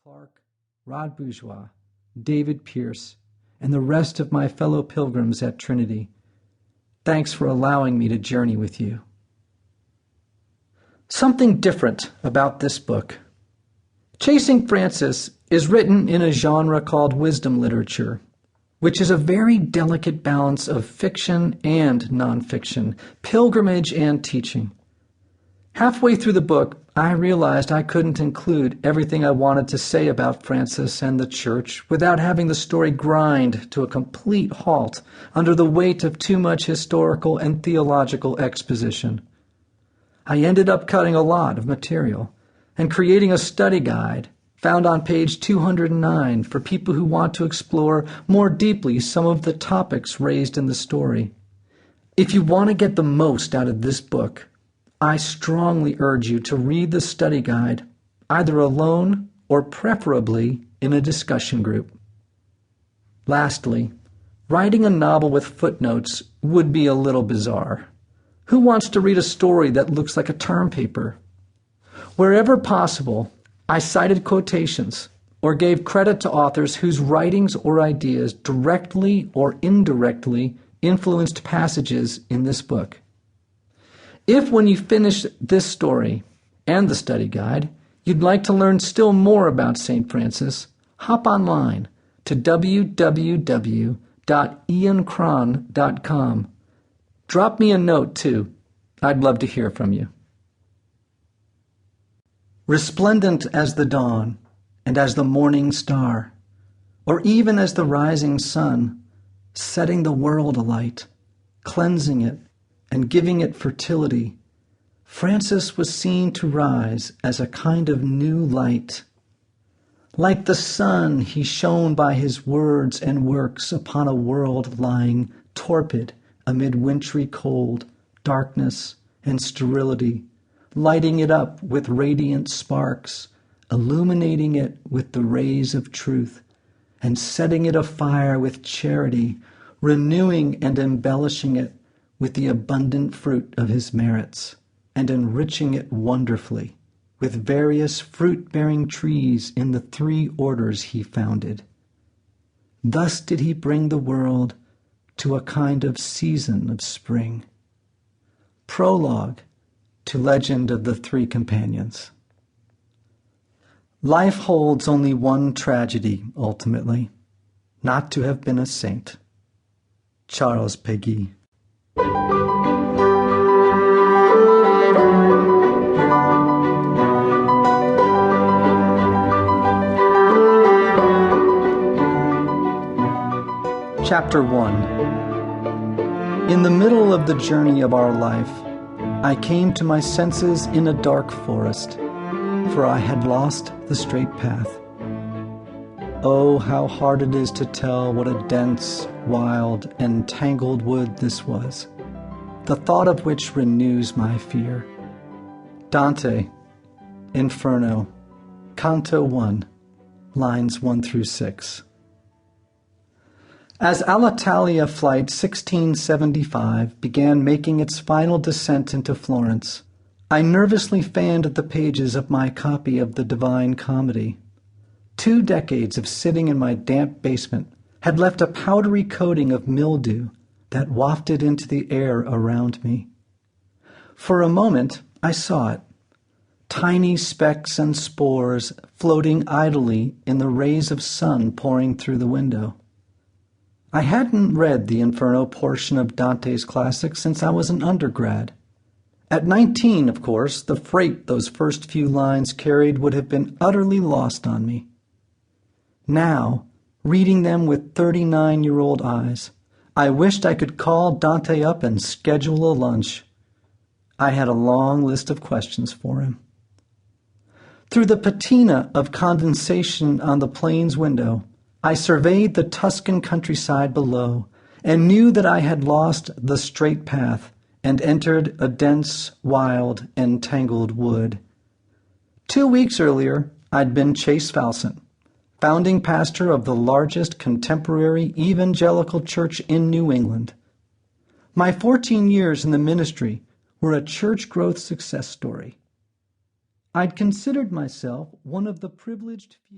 Clark, Rod Bourgeois, David Pierce, and the rest of my fellow pilgrims at Trinity. Thanks for allowing me to journey with you. Something different about this book. Chasing Francis is written in a genre called wisdom literature, which is a very delicate balance of fiction and nonfiction, pilgrimage and teaching. Halfway through the book, I realized I couldn't include everything I wanted to say about Francis and the Church without having the story grind to a complete halt under the weight of too much historical and theological exposition. I ended up cutting a lot of material and creating a study guide found on page 209 for people who want to explore more deeply some of the topics raised in the story. If you want to get the most out of this book, I strongly urge you to read the study guide, either alone or preferably in a discussion group. Lastly, writing a novel with footnotes would be a little bizarre. Who wants to read a story that looks like a term paper? Wherever possible, I cited quotations or gave credit to authors whose writings or ideas directly or indirectly influenced passages in this book. If when you finish this story and the study guide, you'd like to learn still more about St. Francis, hop online to www.iancron.com. Drop me a note, too. I'd love to hear from you. Resplendent as the dawn and as the morning star, or even as the rising sun, setting the world alight, cleansing it, and giving it fertility, Francis was seen to rise as a kind of new light. Like the sun, he shone by his words and works upon a world lying torpid amid wintry cold, darkness, and sterility, lighting it up with radiant sparks, illuminating it with the rays of truth, and setting it afire with charity, renewing and embellishing it with the abundant fruit of his merits, and enriching it wonderfully with various fruit-bearing trees in the 3 orders he founded. Thus did he bring the world to a kind of season of spring. Prologue to Legend of the 3 Companions. Life holds only one tragedy, ultimately, not to have been a saint. Charles Péguy. Chapter 1. In the middle of the journey of our life, I came to my senses in a dark forest, for I had lost the straight path. Oh, how hard it is to tell what a dense, wild, and tangled wood this was, the thought of which renews my fear. Dante, Inferno, Canto 1, lines 1 through 6. As Alitalia Flight 1675 began making its final descent into Florence, I nervously fanned at the pages of my copy of the Divine Comedy. 2 decades of sitting in my damp basement had left a powdery coating of mildew that wafted into the air around me. For a moment, I saw it, tiny specks and spores floating idly in the rays of sun pouring through the window. I hadn't read the Inferno portion of Dante's classic since I was an undergrad. At 19, of course, the freight those first few lines carried would have been utterly lost on me. Now, reading them with 39-year-old eyes, I wished I could call Dante up and schedule a lunch. I had a long list of questions for him. Through the patina of condensation on the plane's window, I surveyed the Tuscan countryside below and knew that I had lost the straight path and entered a dense, wild, and tangled wood. 2 weeks earlier, I'd been Chase Falson, founding pastor of the largest contemporary evangelical church in New England. My 14 years in the ministry were a church growth success story. I'd considered myself one of the privileged few.